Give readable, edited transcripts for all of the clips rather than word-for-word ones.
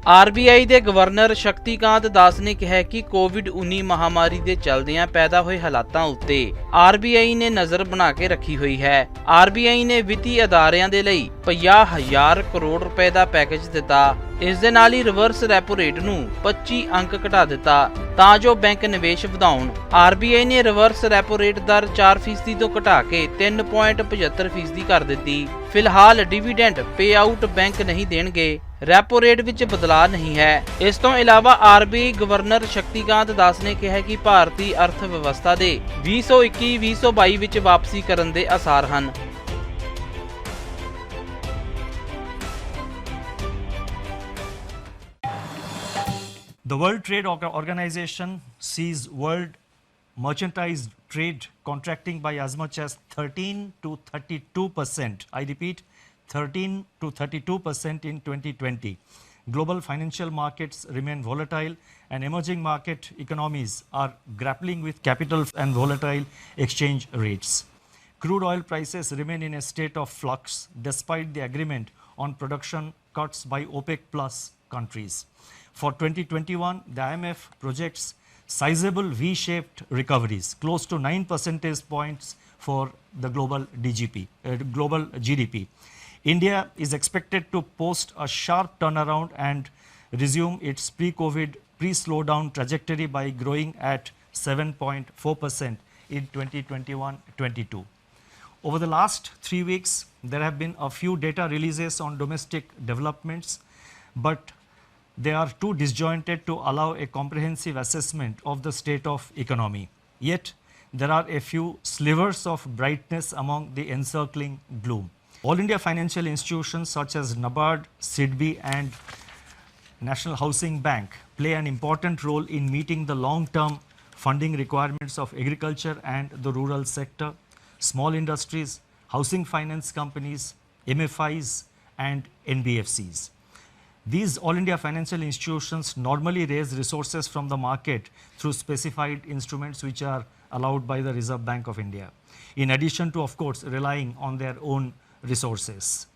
RBI ਦੇ governor Shaktikanta Das ਨੇ ਕਿਹਾ ਕਿ ਕੋਵਿਡ-19 ਮਹਾਮਾਰੀ ਦੇ ਚੱਲਦਿਆਂ ਪੈਦਾ ਹੋਏ ਹਾਲਾਤਾਂ ਉੱਤੇ ਆਰਬੀਆਈ ਨੇ ਨਜ਼ਰ ਬਣਾ ਕੇ ਰੱਖੀ ਹੋਈ ਹੈ। ਆਰਬੀਆਈ ਨੇ ਵਿੱਤੀ ਅਦਾਰਿਆਂ ਦੇ ਲਈ 50,000 ਕਰੋੜ ਰੁਪਏ ਦਾ ਪੈਕੇਜ ਦਿੱਤਾ। ਇਸ ਦੇ ਨਾਲ ਹੀ ਰਿਵਰਸ ਰੈਪੋ ਰੇਟ ਨੂੰ 25 ਅੰਕ ਘਟਾ ਦਿੱਤਾ ਤਾਂ ਜੋ ਬੈਂਕ ਨਿਵੇਸ਼ ਵਧਾਉਣ। ਆਰਬੀਆਈ ਨੇ ਰਿਵਰਸ ਰੈਪੋ ਰੇਟ ਦਰ 4% ਤੋਂ ਘਟਾ ਕੇ 3.75% ਕਰ ਦਿੱਤੀ। ਫਿਲਹਾਲ ਡਿਵੀਡੈਂਡ ਪੇ ਆਊਟ ਬੈਂਕ ਨਹੀਂ ਦੇਣਗੇ। ਰੈਪੋ ਰੇਟ ਵਿੱਚ ਬਦਲਾਅ ਨਹੀਂ ਹੈ। ਇਸ ਤੋਂ ਇਲਾਵਾ ਆਰਬੀਆਈ ਗਵਰਨਰ ਸ਼ਕਤੀਕਾਂਤ ਦਾਸ ਨੇ ਕਿਹਾ ਕਿ ਭਾਰਤੀ ਅਰਥ ਵਿਵਸਥਾ ਦੇ 2021-2022 ਵਿੱਚ ਵਾਪਸੀ ਕਰਨ ਦੇ ਆਸਾਰ ਹਨ। The World Trade Organization sees world merchandise trade contracting by as much as 13 to 32%. I repeat, 13 to 32% in 2020. Global financial markets remain volatile and emerging market economies are grappling with capital and volatile exchange rates. Crude oil prices remain in a state of flux despite the agreement on production cuts by OPEC plus countries. For 2021, the IMF projects sizable V-shaped recoveries, close to 9 percentage points for the global GDP. India is expected to post a sharp turnaround and resume its pre-COVID, pre-slowdown trajectory by growing at 7.4% in 2021-22. Over the last 3 weeks, there have been a few data releases on domestic developments, but they are too disjointed to allow a comprehensive assessment of the state of economy. Yet, there are a few slivers of brightness among the encircling gloom. All India financial institutions such as NABARD, SIDBI and National Housing Bank play an important role in meeting the long-term funding requirements of agriculture and the rural sector, small industries, housing finance companies, MFIs and NBFCs. These All India financial institutions normally raise resources from the market through specified instruments which are allowed by the Reserve Bank of India, in addition to, of course, relying on their own resources.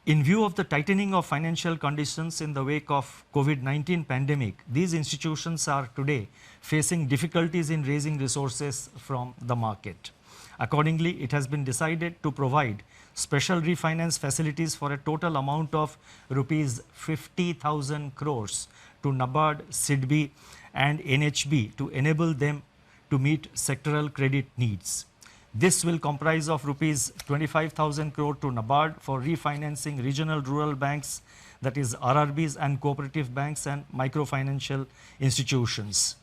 In view of the tightening of financial conditions in the wake of COVID-19 pandemic, these institutions are today facing difficulties in raising resources from the market. Accordingly, it has been decided to provide special refinance facilities for a total amount of rupees 50,000 crores to NABARD, SIDBI and NHB to enable them to meet sectoral credit needs. This will comprise of rupees 25,000 crore to NABARD for refinancing regional rural banks, that is RRBs and cooperative banks and microfinancial institutions.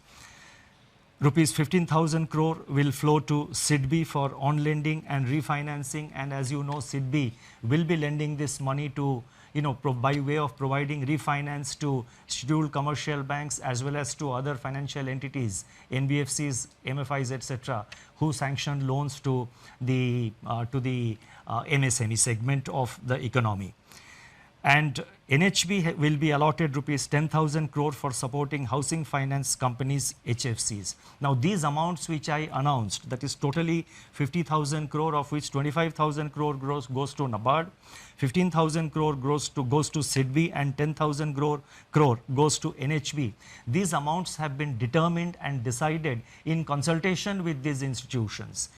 Rupees 15,000 crore will flow to SIDBI for on-lending and refinancing, and as you know, SIDBI will be lending this money to, by way of providing refinance to scheduled commercial banks as well as to other financial entities, NBFCs, MFIs, etc., who sanction loans to the MSME segment of the economy. And NHB will be allotted rupees 10,000 crore for supporting housing finance companies, HFCs. Now these amounts which I announced, that is totally 50,000 crore, of which 25,000 crore goes to NABARD, 15,000 crore goes to SIDBI and 10,000 crore goes to NHB. These amounts have been determined and decided in consultation with these institutions.